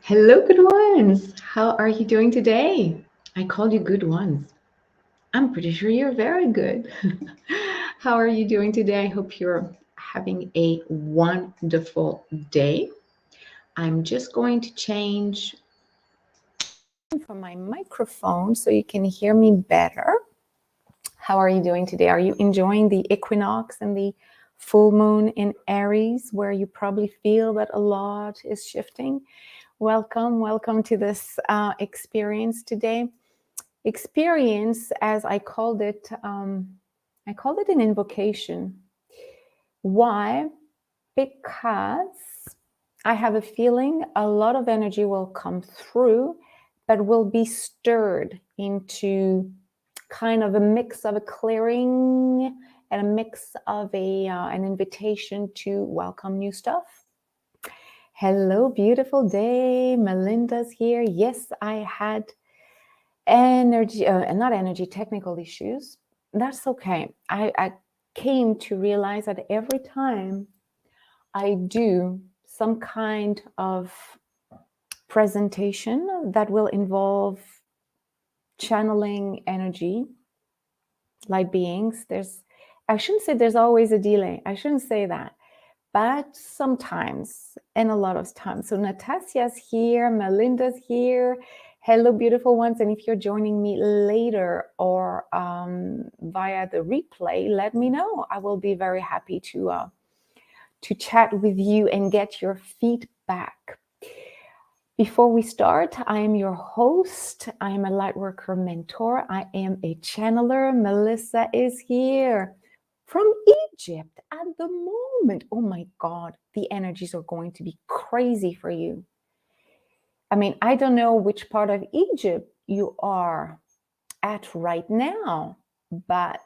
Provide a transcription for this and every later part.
Hello, good ones. How are you doing today? I called you good ones. I'm pretty sure you're very good. How are you doing today? I hope you're having a wonderful day. I'm just going to change from my microphone so you can hear me better. How are you doing today? Are you enjoying the equinox and the full moon in Aries, where you probably feel that a lot is shifting? Welcome to this experience today. Experience, as I called it an invocation. Why? Because I have a feeling a lot of energy will come through, but will be stirred into kind of a mix of a clearing and a mix of an invitation to welcome new stuff. Hello, beautiful day. Melinda's here. Yes, I had technical issues. That's okay. I came to realize that every time I do some kind of presentation that will involve channeling energy, light beings, I shouldn't say there's always a delay. I shouldn't say that. But sometimes, and a lot of times. So Natasia's here, Melinda's here. Hello, beautiful ones. And if you're joining me later or via the replay, let me know. I will be very happy to chat with you and get your feedback. Before we start, I am your host. I am a Lightworker mentor. I am a channeler. Melissa is here from Egypt at the moment. Oh my God, the energies are going to be crazy for you. I mean, I don't know which part of Egypt you are at right now, but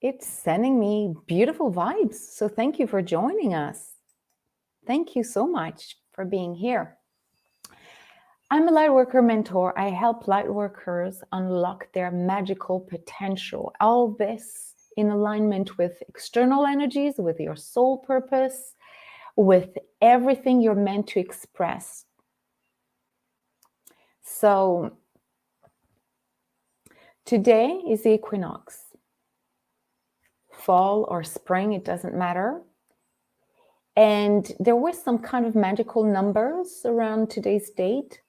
it's sending me beautiful vibes. So thank you for joining us. Thank you so much for being here. I'm a Lightworker mentor. I help Lightworkers unlock their magical potential. All this in alignment with external energies, with your soul purpose, with everything you're meant to express. So today is the equinox. Fall or spring, it doesn't matter. And there were some kind of magical numbers around today's date.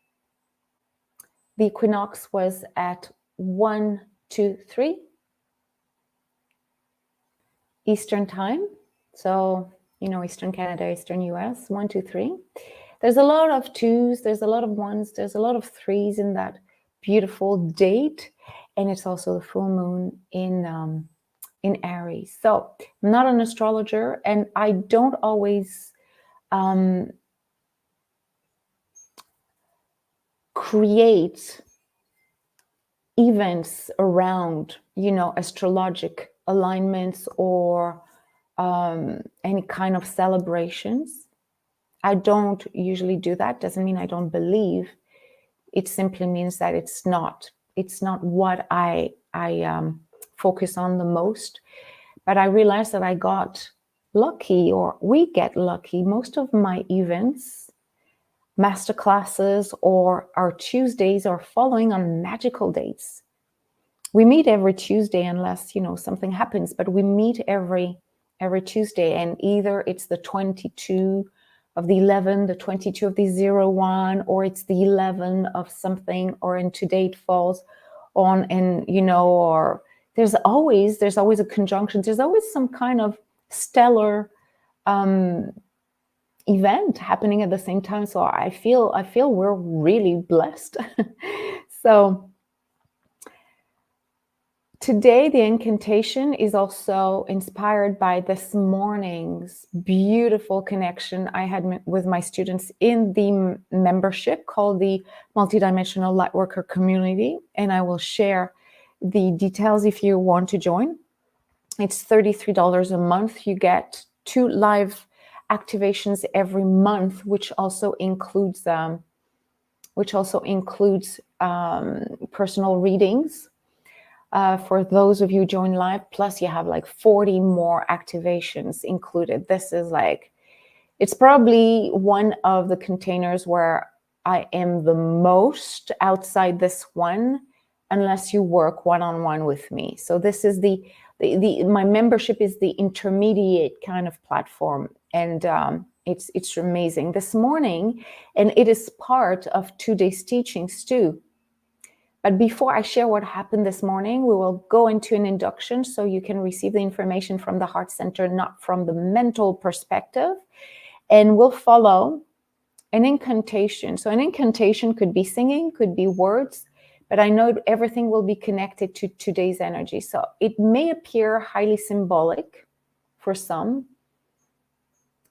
The equinox was at 1, 2, 3 Eastern time. So, Eastern Canada, Eastern US, 1, 2, 3. There's a lot of 2s, there's a lot of 1s, there's a lot of 3s in that beautiful date. And it's also the full moon in Aries. So I'm not an astrologer, and I don't always create events around, astrologic alignments or any kind of celebrations. I don't usually do that. Doesn't mean I don't believe. It simply means that it's not what I focus on the most. But I realized that I got lucky, or we get lucky. Most of my events, masterclasses, or our Tuesdays are following on magical dates. We meet every Tuesday unless, something happens, but we meet every Tuesday, and either it's the 22 of the 11, the 22 of the 01, or it's the 11 of something, or in today it falls on, and, or there's always a conjunction. There's always some kind of stellar event happening at the same time. So I feel we're really blessed. So today, the incantation is also inspired by this morning's beautiful connection I had with my students in the membership called the Multidimensional Lightworker Community. And I will share the details if you want to join. It's $33 a month. You get 2 live activations every month, which also includes personal readings. For those of you who join live, plus you have like 40 more activations included. This is It's probably one of the containers where I am the most outside this one, unless you work one-on-one with me. So this is my membership is the intermediate kind of platform, and it's amazing. This morning, and it is part of today's teachings too. But before I share what happened this morning, we will go into an induction so you can receive the information from the heart center, not from the mental perspective. And we'll follow an incantation. So an incantation could be singing, could be words, but I know everything will be connected to today's energy. So it may appear highly symbolic for some,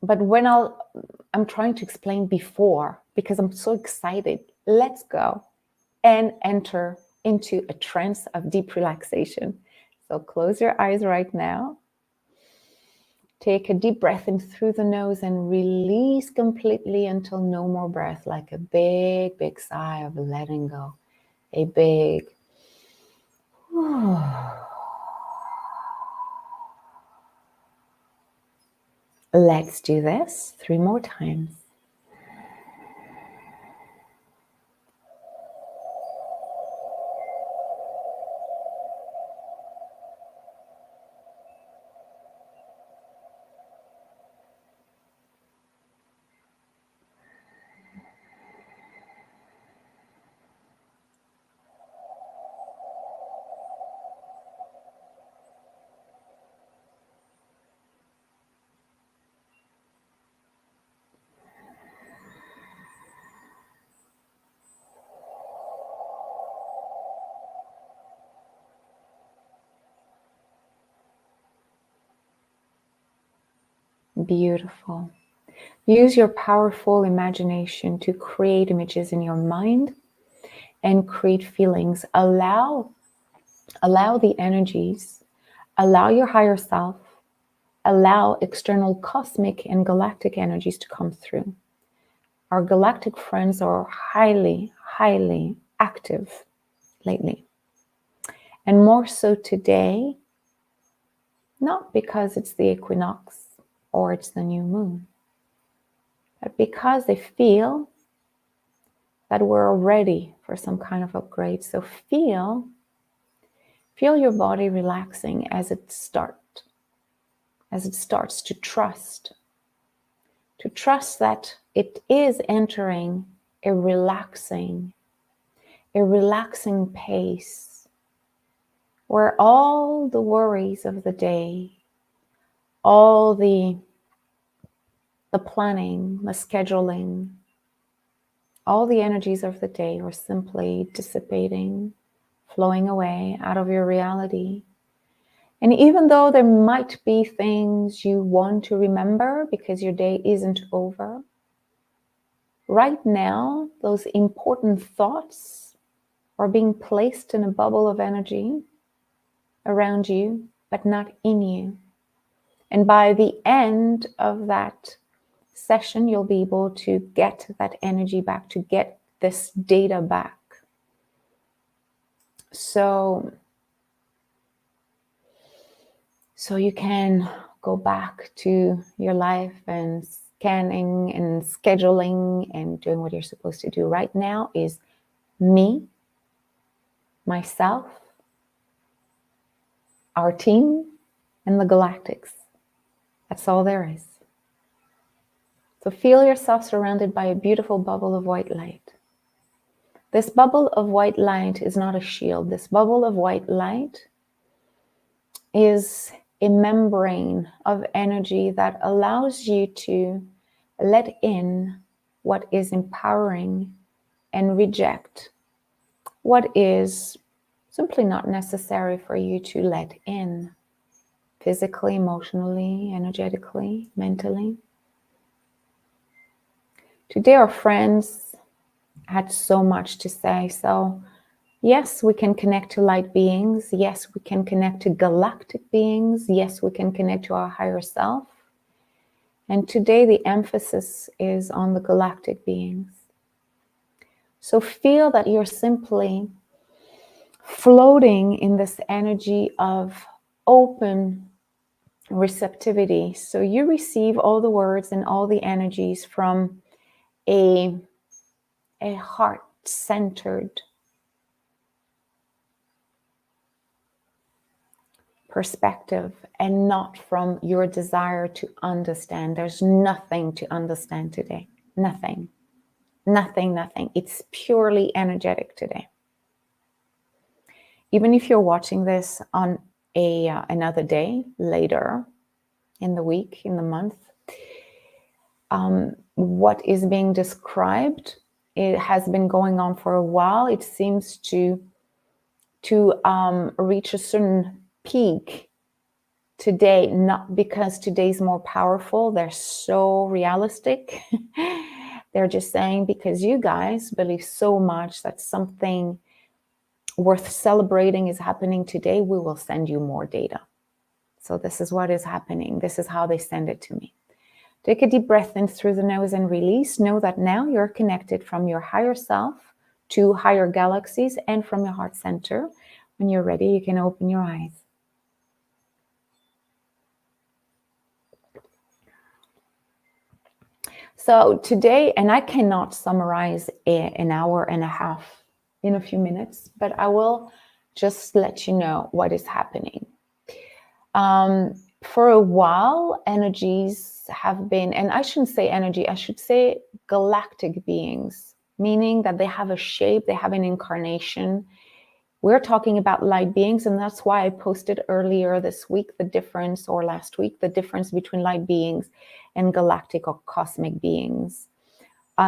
but when I'm trying to explain before, because I'm so excited. Let's go and enter into a trance of deep relaxation. So close your eyes right now. Take a deep breath in through the nose and release completely until no more breath, like a big, big sigh of letting go. A big Let's do this 3 more times. Beautiful. Use your powerful imagination to create images in your mind and create feelings. Allow the energies, allow your higher self, allow external cosmic and galactic energies to come through. Our galactic friends are highly, highly active lately. And more so today, not because it's the equinox or it's the new moon, but because they feel that we're ready for some kind of upgrade. So feel your body relaxing as it starts to trust that it is entering a relaxing pace where all the worries of the day, all the planning, the scheduling, all the energies of the day are simply dissipating, flowing away out of your reality. And even though there might be things you want to remember because your day isn't over, right now, those important thoughts are being placed in a bubble of energy around you, but not in you. And by the end of that session, you'll be able to get that energy back, to get this data back. So you can go back to your life and scanning and scheduling and doing what you're supposed to do. Right now is me, myself, our team, and the galactics. That's all there is. So feel yourself surrounded by a beautiful bubble of white light. This bubble of white light is not a shield. This bubble of white light is a membrane of energy that allows you to let in what is empowering and reject what is simply not necessary for you to let in, physically, emotionally, energetically, mentally. Today our friends had so much to say. So yes, we can connect to light beings. Yes, we can connect to galactic beings. Yes, we can connect to our higher self. And today the emphasis is on the galactic beings. So feel that you're simply floating in this energy of open receptivity. So you receive all the words and all the energies from a heart-centered perspective and not from your desire to understand. There's nothing to understand today. Nothing. It's purely energetic today. Even if you're watching this on another day later in the week, in the month, what is being described, it has been going on for a while. It seems to reach a certain peak today, not because today's more powerful. They're so realistic. They're just saying because you guys believe so much that something worth celebrating is happening today, we will send you more data. So this is what is happening. This is how they send it to me. Take a deep breath in through the nose and release. Know that now you're connected from your higher self to higher galaxies and from your heart center. When you're ready, you can open your eyes. So today, and I cannot summarize an hour and a half in a few minutes, but I will just let you know what is happening. For a while, energies have been, and I shouldn't say energy, I should say galactic beings, meaning that they have a shape, they have an incarnation. We're talking about light beings, and that's why I posted earlier this week the difference, or last week, the difference between light beings and galactic or cosmic beings.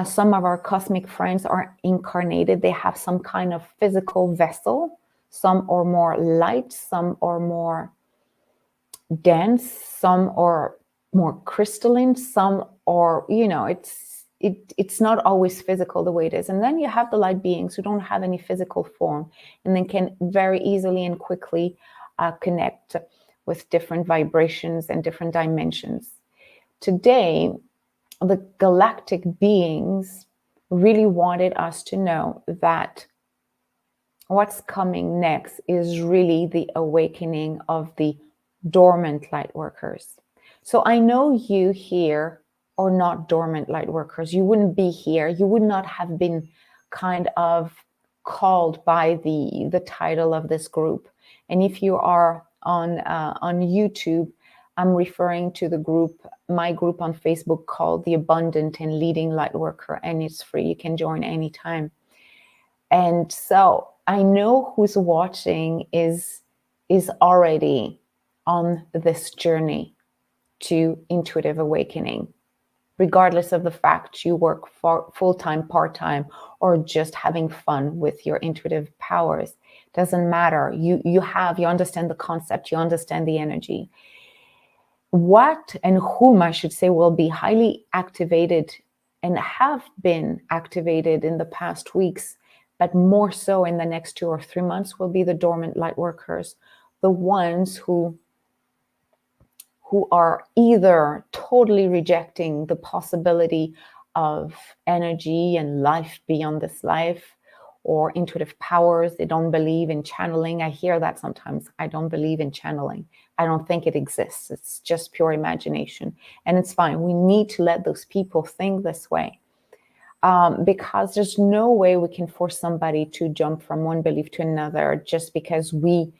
Some of our cosmic friends are incarnated. They have some kind of physical vessel. Some are more light, some are more dense, some are more crystalline, some are, it's not always physical the way it is. And then you have the light beings who don't have any physical form and then can very easily and quickly connect with different vibrations and different dimensions. Today, the galactic beings really wanted us to know that what's coming next is really the awakening of the dormant light workers. So I know you here are not dormant light workers. You wouldn't be here. You would not have been kind of called by the title of this group. And if you are on YouTube, I'm referring to the group, my group on Facebook called The Abundant and Leading Lightworker, and it's free. You can join anytime. And so I know who's watching is already on this journey to intuitive awakening, regardless of the fact you work full-time, part-time, or just having fun with your intuitive powers. Doesn't matter. You understand the concept, you understand the energy. What and whom, I should say, will be highly activated and have been activated in the past weeks, but more so in the next 2 or 3 months, will be the dormant light workers, the ones who are either totally rejecting the possibility of energy and life beyond this life, or intuitive powers. They don't believe in channeling. I hear that sometimes. I don't believe in channeling. I don't think it exists. It's just pure imagination. And it's fine. We need to let those people think this way. Because there's no way we can force somebody to jump from one belief to another just because we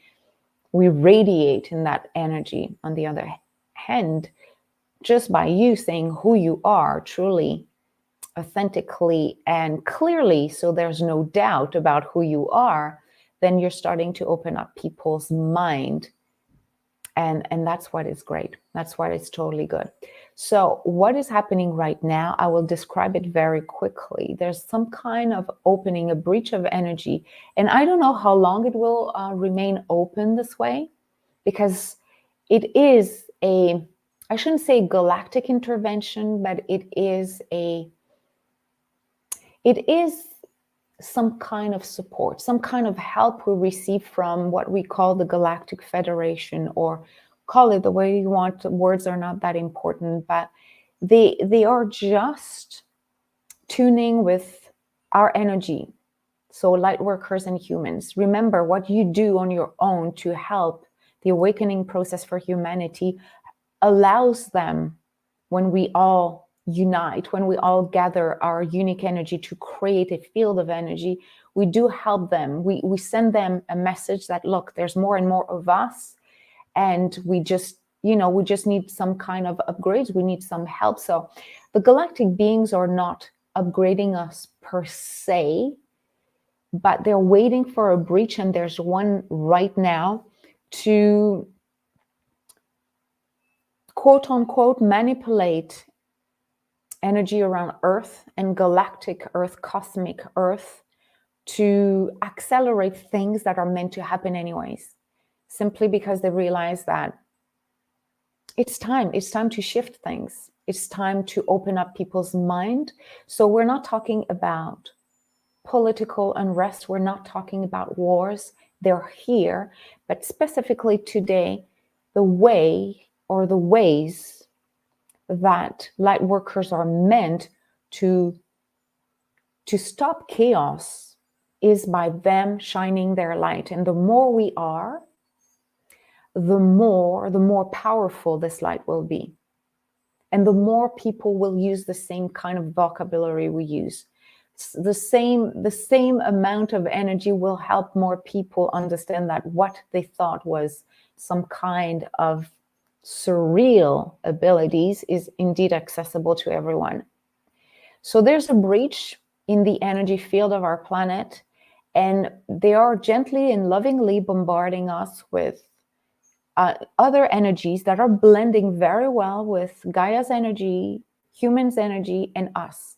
radiate in that energy. On the other hand, just by you saying who you are truly, authentically and clearly, so there's no doubt about who you are, then you're starting to open up people's mind. And that's what is great. That's what is totally good. So what is happening right now, I will describe it very quickly. There's some kind of opening, a breach of energy. And I don't know how long it will remain open this way, because it is I shouldn't say galactic intervention, but it is some kind of support, some kind of help we receive from what we call the Galactic Federation, or call it the way you want. Words are not that important, but they are just tuning with our energy. So light workers and humans, remember what you do on your own to help the awakening process for humanity allows them, when we all unite, when we all gather our unique energy to create a field of energy, we do help them. We send them a message that, look, there's more and more of us, and we just need some kind of upgrades. We need some help. So the galactic beings are not upgrading us per se, but they're waiting for a breach, and there's one right now to quote unquote manipulate energy around Earth and galactic Earth, cosmic Earth, to accelerate things that are meant to happen anyways, simply because they realize that it's time to shift things. It's time to open up people's mind. So we're not talking about political unrest. We're not talking about wars. They're here. But specifically today, the way or the ways that light workers are meant to stop chaos is by them shining their light. And the more we are, the more powerful this light will be. And the more people will use the same kind of vocabulary we use. The same amount of energy will help more people understand that what they thought was some kind of surreal abilities is indeed accessible to everyone. So there's a breach in the energy field of our planet, and they are gently and lovingly bombarding us with other energies that are blending very well with Gaia's energy, humans' energy, and us.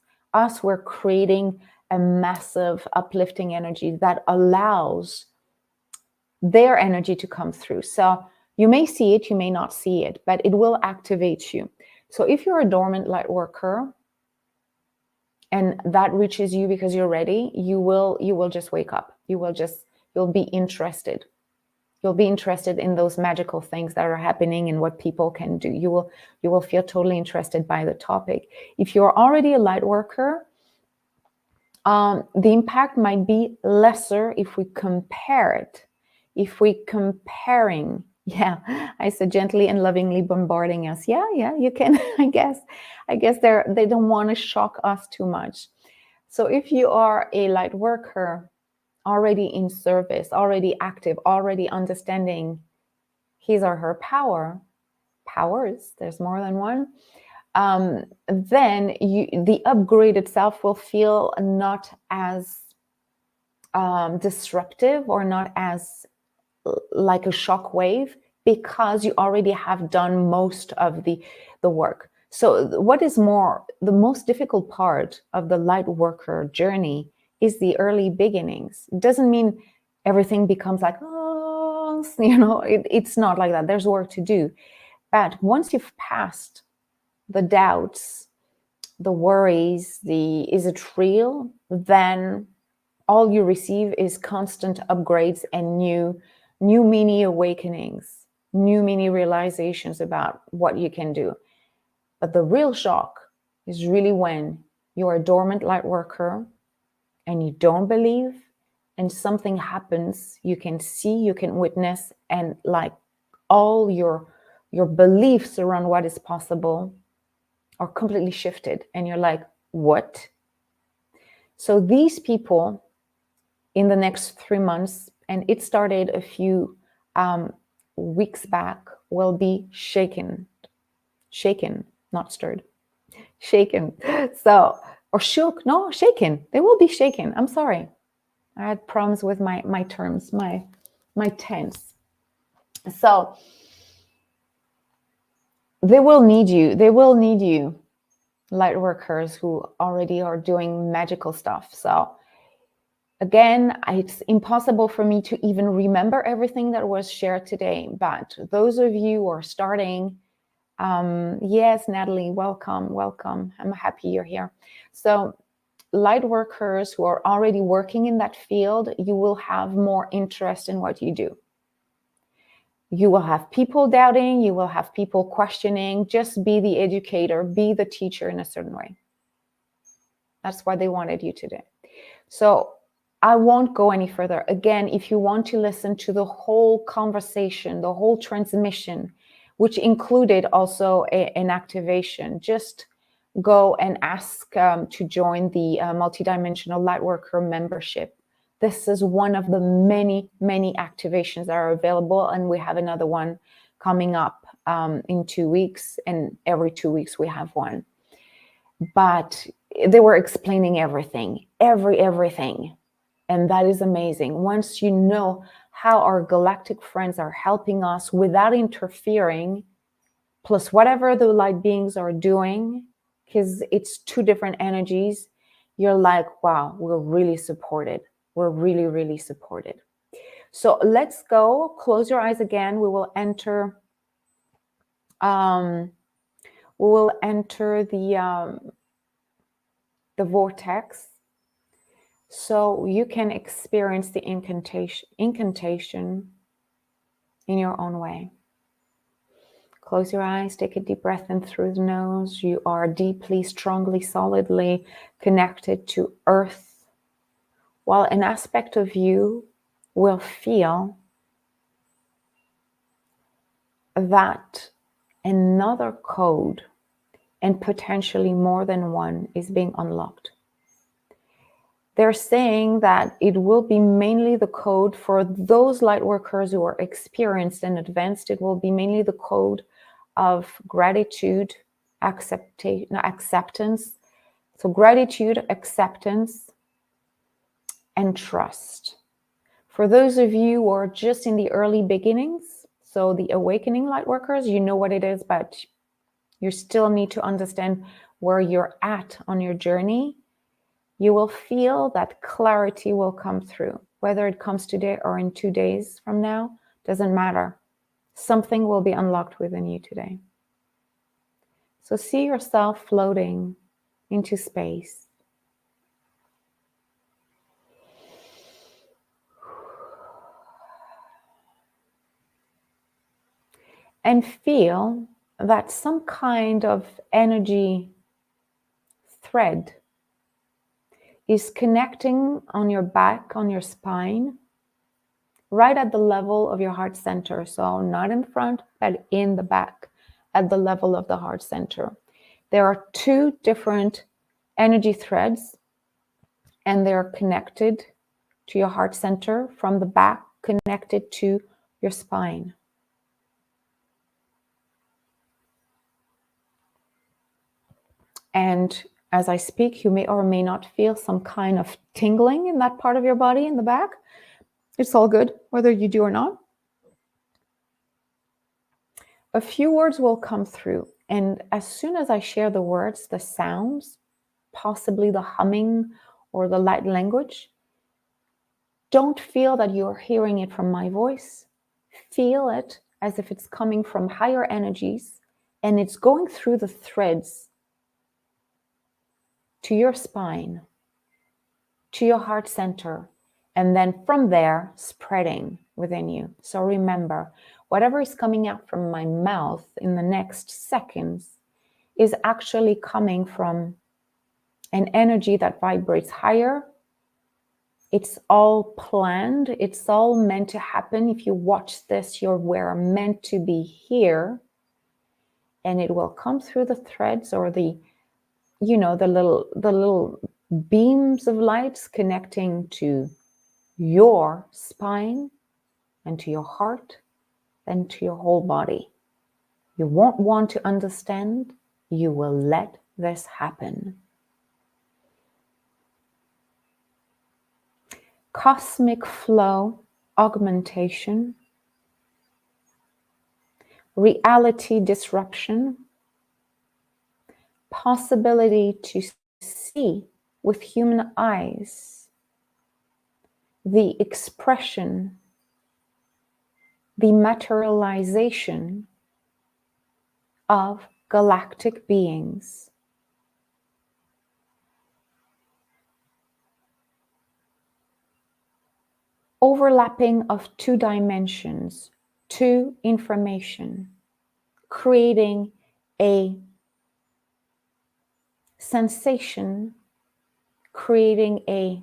We're creating a massive uplifting energy that allows their energy to come through. So you may see it, you may not see it, but it will activate you. So if you're a dormant light worker and that reaches you because you're ready, you will just wake up. You'll be interested. You'll be interested in those magical things that are happening and what people can do. You will feel totally interested by the topic. If you're already a light worker, the impact might be lesser if we compare it. If we comparing, I said gently and lovingly bombarding us. Yeah, you can. I guess they don't want to shock us too much. So if you are a light worker, already in service, already active, already understanding his or her powers, there's more than one, then the upgrade itself will feel not as disruptive or not as like a shock wave, because you already have done most of the work. So what is the most difficult part of the light worker journey is the early beginnings. It doesn't mean everything becomes like, it's not like that. There's work to do. But once you've passed the doubts, the worries, is it real? Then all you receive is constant upgrades and new mini awakenings, new mini realizations about what you can do. But the real shock is really when you're a dormant light worker and you don't believe, and something happens, you can see, you can witness, and like all your beliefs around what is possible are completely shifted, and you're like, what? So these people in the next 3 months, and it started a few weeks back, will be shaken, not stirred, shaken. So, or shook, no, shaken. They will be shaken. I'm sorry. I had problems with my terms, my tense. So they will need you, light workers who already are doing magical stuff. So again, it's impossible for me to even remember everything that was shared today, but those of you who are starting, yes, Natalie, welcome. I'm happy you're here. So light workers who are already working in that field, you will have more interest in what you do. You will have people doubting, you will have people questioning. Just be the educator, be the teacher in a certain way. That's why they wanted you today. So I won't go any further. Again, if you want to listen to the whole conversation, the whole transmission which included also an activation. Just go and ask to join the Multidimensional Lightworker membership. This is one of the many, many activations that are available, and we have another one coming up in 2 weeks, and every 2 weeks we have one. But they were explaining everything, everything, and that is amazing. Once you know how our galactic friends are helping us without interfering, plus whatever the light beings are doing, because it's two different energies, you're like, wow, we're really supported. We're really, really supported. So let's go. Close your eyes again. We will enter. The vortex, so you can experience the incantation in your own way. Close your eyes, take a deep breath in through the nose. You are deeply, strongly, solidly connected to Earth, while an aspect of you will feel that another code, and potentially more than one, is being unlocked. They're saying that it will be mainly the code for those light workers who are experienced and advanced. It will be mainly the code of gratitude, acceptance. So gratitude, acceptance, and trust. For those of you who are just in the early beginnings, so the awakening light workers, you know what it is, but you still need to understand where you're at on your journey. You will feel that clarity will come through. Whether it comes today or in 2 days from now, doesn't matter. Something will be unlocked within you today. So see yourself floating into space. And feel that some kind of energy thread is connecting on your back, on your spine, right at the level of your heart center. So not in front, but in the back, at the level of the heart center. There are 2 different energy threads, and they're connected to your heart center from the back, connected to your spine. And as I speak, you may or may not feel some kind of tingling in that part of your body in the back. It's all good, whether you do or not. A few words will come through. And as soon as I share the words, the sounds, possibly the humming or the light language, don't feel that you're hearing it from my voice. Feel it as if it's coming from higher energies, and it's going through the threads to your spine, to your heart center, and then from there spreading within you. So remember, whatever is coming out from my mouth in the next seconds is actually coming from an energy that vibrates higher. It's all planned. It's all meant to happen. If you watch this, you're meant to be here, and it will come through the threads or the little beams of lights connecting to your spine and to your heart and to your whole body. You won't want to understand. You will let this happen. Cosmic flow, augmentation, reality disruption, possibility to see with human eyes the expression, the materialization of galactic beings. Overlapping of 2 dimensions, 2 information, creating a sensation, creating a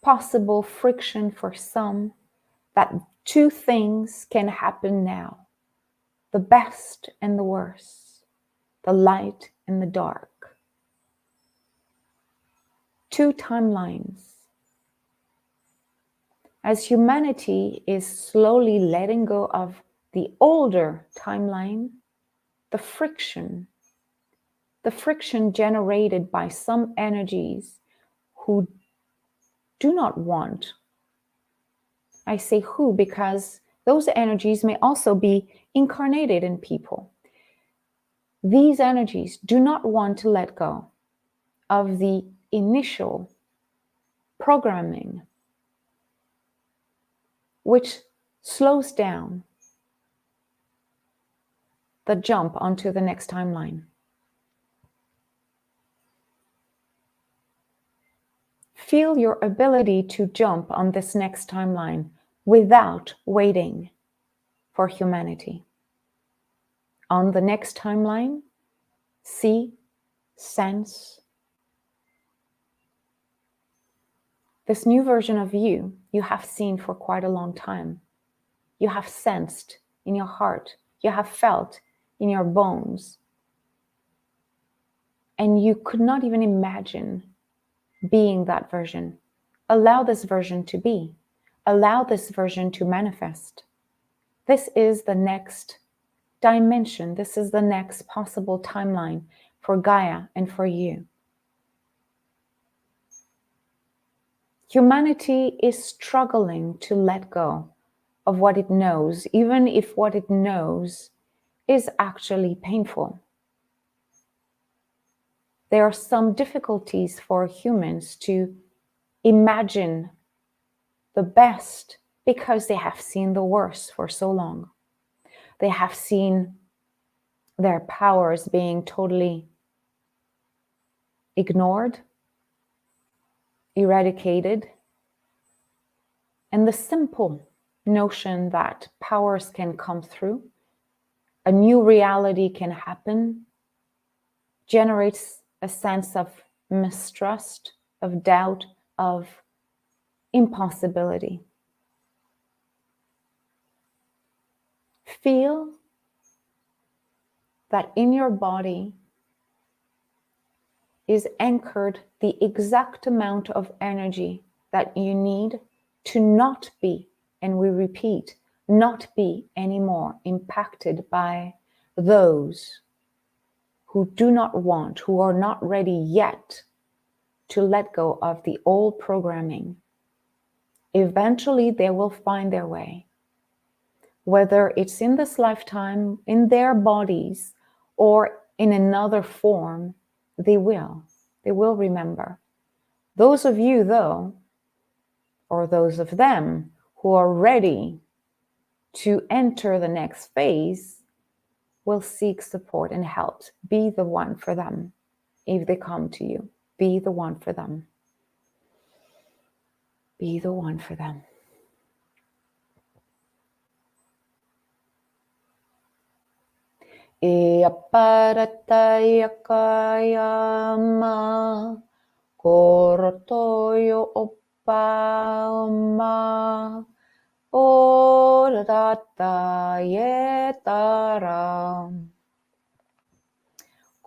possible friction for some that two things can happen now, the best and the worst, the light and the dark. Two timelines. As humanity is slowly letting go of the older timeline, the friction generated by some energies who do not want. I say who because those energies may also be incarnated in people. These energies do not want to let go of the initial programming, which slows down the jump onto the next timeline. Feel your ability to jump on this next timeline without waiting for humanity. On the next timeline, see, sense. This new version of you have seen for quite a long time. You have sensed in your heart. You have felt in your bones. And you could not even imagine being that version. Allow this version to be. Allow this version to manifest. This is the next dimension. This is the next possible timeline for Gaia and for you. Humanity is struggling to let go of what it knows, even if what it knows is actually painful. There are some difficulties for humans to imagine the best because they have seen the worst for so long. They have seen their powers being totally ignored, eradicated, and the simple notion that powers can come through, a new reality can happen, generates a sense of mistrust, of doubt, of impossibility. Feel that in your body is anchored the exact amount of energy that you need to not be, and we repeat, not be anymore impacted by those who do not want, who are not ready yet to let go of the old programming. Eventually, they will find their way. Whether it's in this lifetime, in their bodies, or in another form, they will remember. Those of you, though, or those of them who are ready to enter the next phase, will seek support and help. Be the one for them. If they come to you, be the one for them. Be the one for them. Iaparatayakayama korotoyo opama oratayetara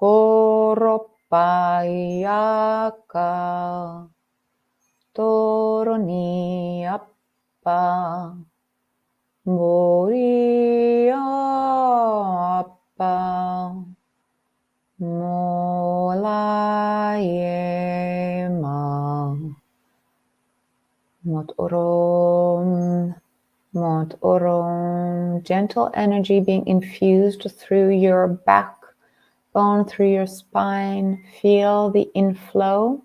koropayaka toroniapa Moriapa Molayema Mot Orom. Gentle energy being infused through your backbone, through your spine. Feel the inflow.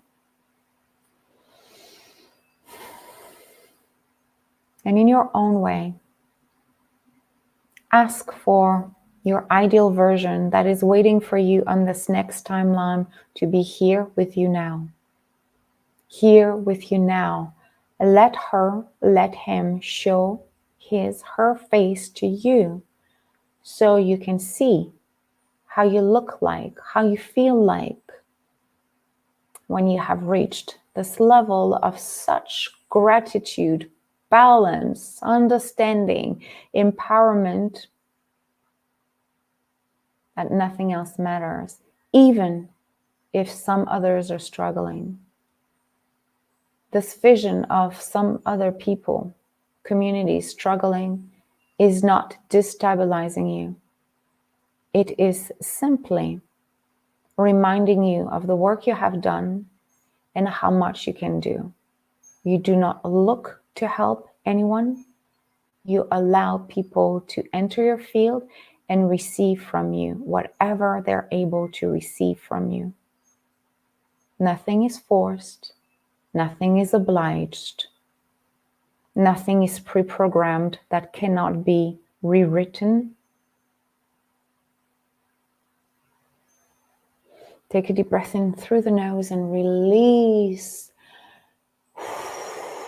And in your own way, ask for your ideal version that is waiting for you on this next timeline to be here with you now. Here with you now. Let him show her face to you so you can see how you look like, how you feel like when you have reached this level of such gratitude balance, understanding, empowerment, that nothing else matters, even if some others are struggling. This vision of some other people, communities struggling, is not destabilizing you. It is simply reminding you of the work you have done and how much you can do. You do not look to help anyone. You allow people to enter your field and receive from you whatever they're able to receive from you. Nothing is forced. Nothing is obliged. Nothing is pre-programmed that cannot be rewritten. Take a deep breath in through the nose and release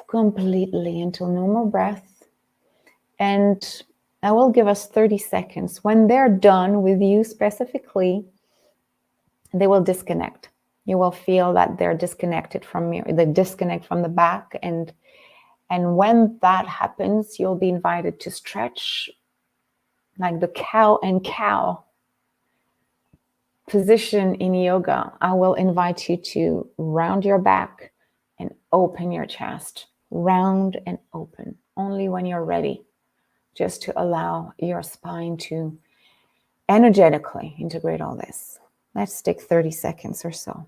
completely until no more breath. And I will give us 30 seconds. When they're done with you specifically, they will disconnect. You will feel that they're disconnected from you, they disconnect from the back. And when that happens, you'll be invited to stretch like the cow and cow position in yoga. I will invite you to round your back and open your chest. Round and open, only when you're ready, just to allow your spine to energetically integrate all this. Let's take 30 seconds or so.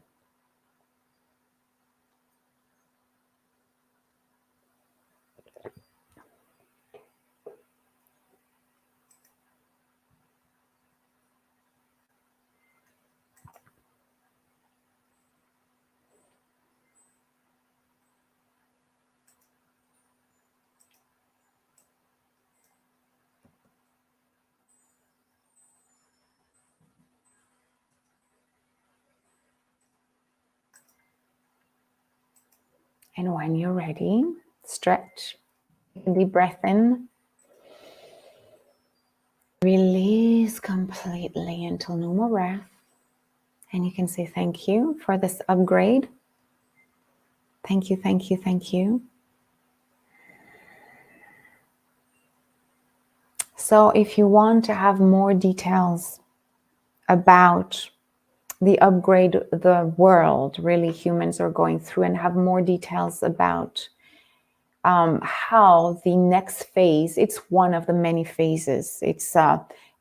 And when you're ready, stretch. Take a deep breath in. Release completely until no more breath. And you can say thank you for this upgrade. Thank you, thank you, thank you. So if you want to have more details about the upgrade the world, really humans are going through, and have more details about how the next phase, it's one of the many phases. It's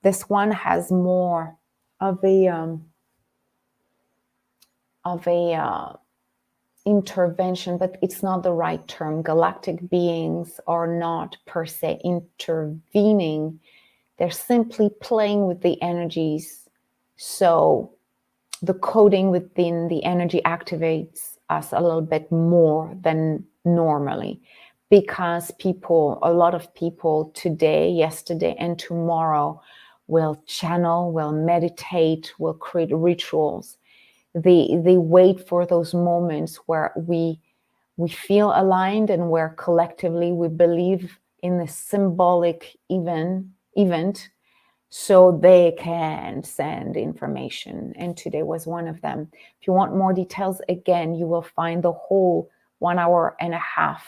this one has more of a intervention, but it's not the right term. Galactic beings are not per se intervening. They're simply playing with the energies. So the coding within the energy activates us a little bit more than normally, because a lot of people today, yesterday, and tomorrow will channel, will meditate, will create rituals. They wait for those moments where we feel aligned and where collectively we believe in the symbolic event, so they can send information. And today was one of them. If you want more details, again, you will find the whole 1.5 hours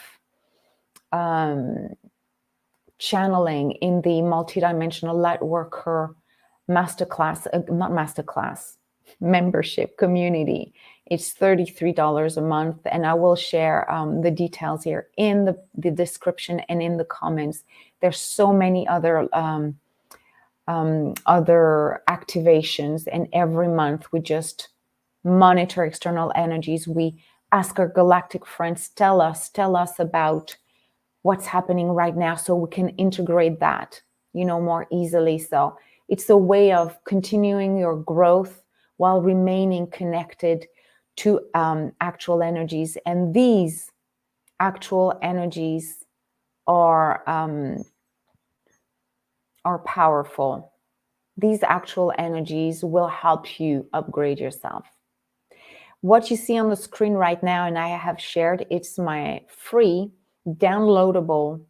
channeling in the Multidimensional Lightworker membership community. It's $33 a month, and I will share the details here in the description and in the comments. There's so many other activations, and every month we just monitor external energies. We ask our galactic friends, tell us about what's happening right now, so we can integrate that, more easily. So it's a way of continuing your growth while remaining connected to actual energies. And these actual energies are powerful. These actual energies will help you upgrade yourself. What you see on the screen right now, and I have shared, it's my free downloadable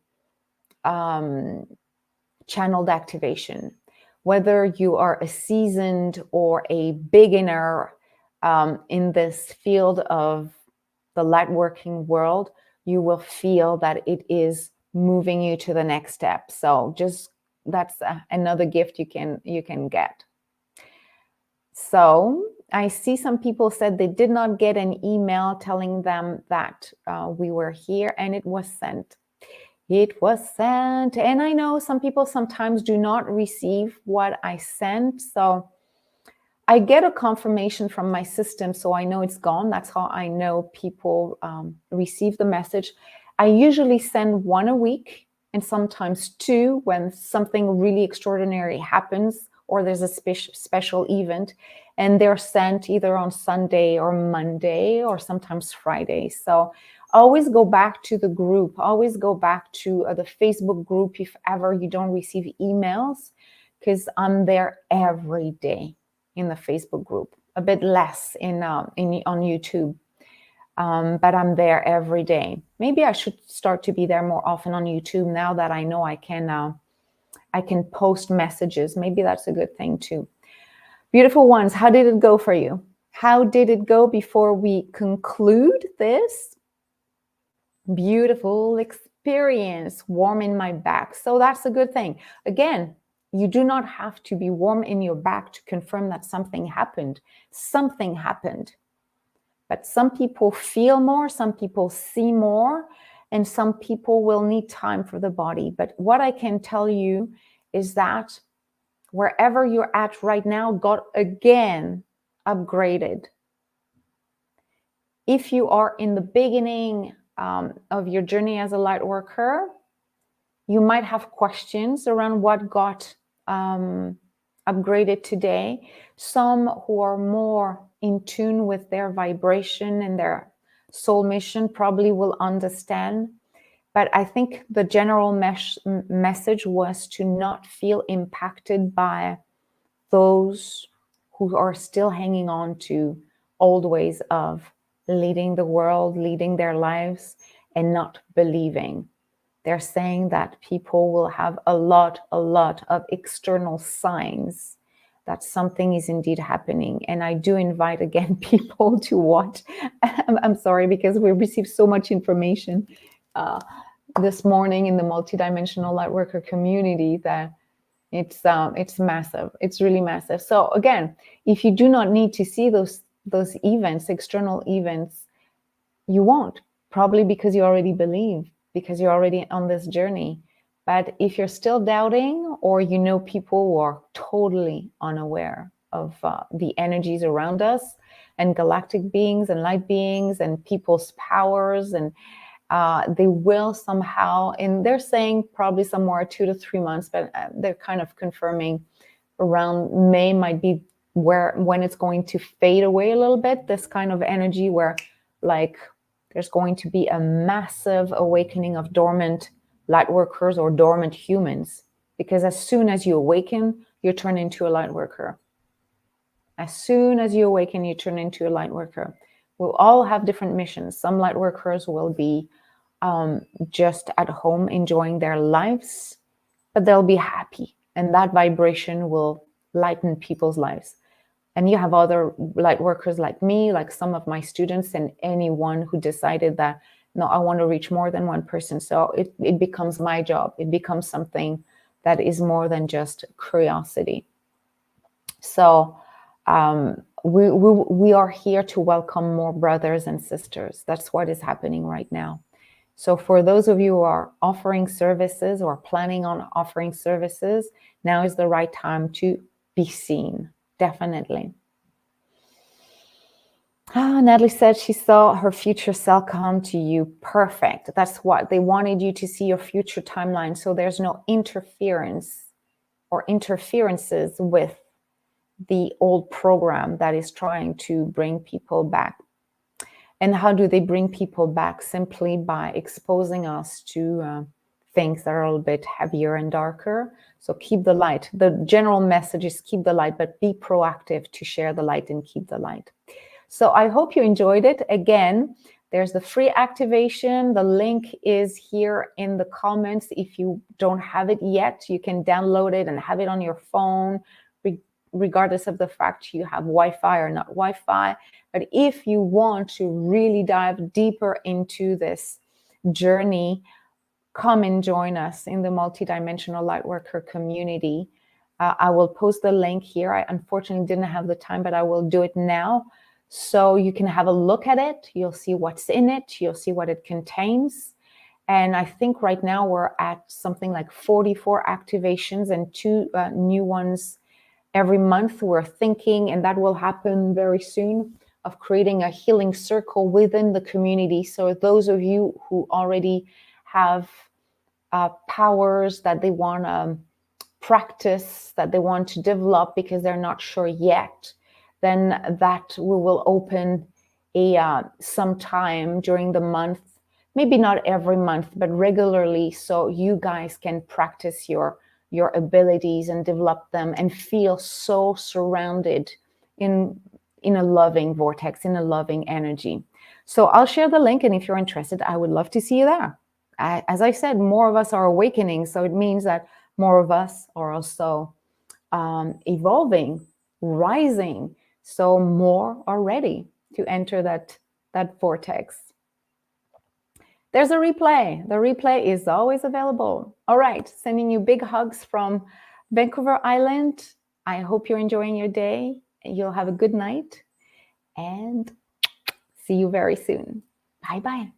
channeled activation. Whether you are a seasoned or a beginner in this field of the lightworking world, you will feel that it is moving you to the next step. So just that's another gift you can get. So I see some people said they did not get an email telling them that we were here, and it was sent. It was sent. And I know some people sometimes do not receive what I sent. So I get a confirmation from my system, so I know it's gone. That's how I know people receive the message. I usually send one a week and sometimes two when something really extraordinary happens or there's a special event, and they're sent either on Sunday or Monday or sometimes Friday. So always go back to the group. Always go back to the Facebook group if ever you don't receive emails, because I'm there every day in the Facebook group, a bit less on YouTube, but I'm there every day. Maybe I should start to be there more often on YouTube now that I know I can post messages. Maybe that's a good thing too. Beautiful ones, how did it go for you? How did it go before we conclude this beautiful experience? Warm in my back. So that's a good thing. Again, you do not have to be warm in your back to confirm that something happened. Something happened. But some people feel more, some people see more, and some people will need time for the body. But what I can tell you is that wherever you're at right now got again upgraded. If you are in the beginning of your journey as a light worker, you might have questions around what got upgraded today. Some who are more in tune with their vibration and their soul mission probably will understand. But I think the general message was to not feel impacted by those who are still hanging on to old ways of leading the world, leading their lives, and not believing. They're saying that people will have a lot of external signs that something is indeed happening. And I do invite again people to watch. I'm sorry, because we received so much information this morning in the Multidimensional Lightworker community that it's massive. It's really massive. So again, if you do not need to see those events, external events, you won't, probably because you already believe, because you're already on this journey. But if you're still doubting, or you know people who are totally unaware of the energies around us and galactic beings and light beings and people's powers, and they will somehow, and they're saying probably somewhere 2 to 3 months, but they're kind of confirming around May might be when it's going to fade away a little bit, this kind of energy where like there's going to be a massive awakening of dormant light workers or dormant humans, because as soon as you awaken, you turn into a light worker. As soon as you awaken, you turn into a light worker. We'll all have different missions. Some light workers will be just at home enjoying their lives, but they'll be happy, and that vibration will lighten people's lives. And you have other light workers like me, like some of my students, and anyone who decided that, no, I want to reach more than one person. So it becomes my job. It becomes something that is more than just curiosity. So we are here to welcome more brothers and sisters. That's what is happening right now. So for those of you who are offering services or planning on offering services, now is the right time to be seen. Definitely. Natalie said she saw her future self come to you. Perfect. That's what they wanted you to see, your future timeline. So there's no interference or interferences with the old program that is trying to bring people back. And how do they bring people back? Simply by exposing us to things that are a little bit heavier and darker. So keep the light. The general message is keep the light, but be proactive to share the light and keep the light. So I hope you enjoyed it. Again, there's the free activation. The link is here in the comments. If you don't have it yet, you can download it and have it on your phone, regardless of the fact you have Wi-Fi or not Wi-Fi. But if you want to really dive deeper into this journey, come and join us in the Multidimensional Lightworker community. I will post the link here. I unfortunately didn't have the time, but I will do it now. So you can have a look at it. You'll see what's in it. You'll see what it contains. And I think right now we're at something like 44 activations and 2 new ones every month. We're thinking, and that will happen very soon, of creating a healing circle within the community. So those of you who already have powers that they want to practice, that they want to develop because they're not sure yet, then that we will open some time during the month, maybe not every month, but regularly, so you guys can practice your abilities and develop them and feel so surrounded in a loving vortex, in a loving energy. So I'll share the link, and if you're interested, I would love to see you there. As I said, more of us are awakening, so it means that more of us are also evolving, rising, so more are ready to enter that vortex. There's a replay. The replay is always available. All right, sending you big hugs from Vancouver Island. I hope you're enjoying your day. You'll have a good night, and see you very soon. Bye-bye.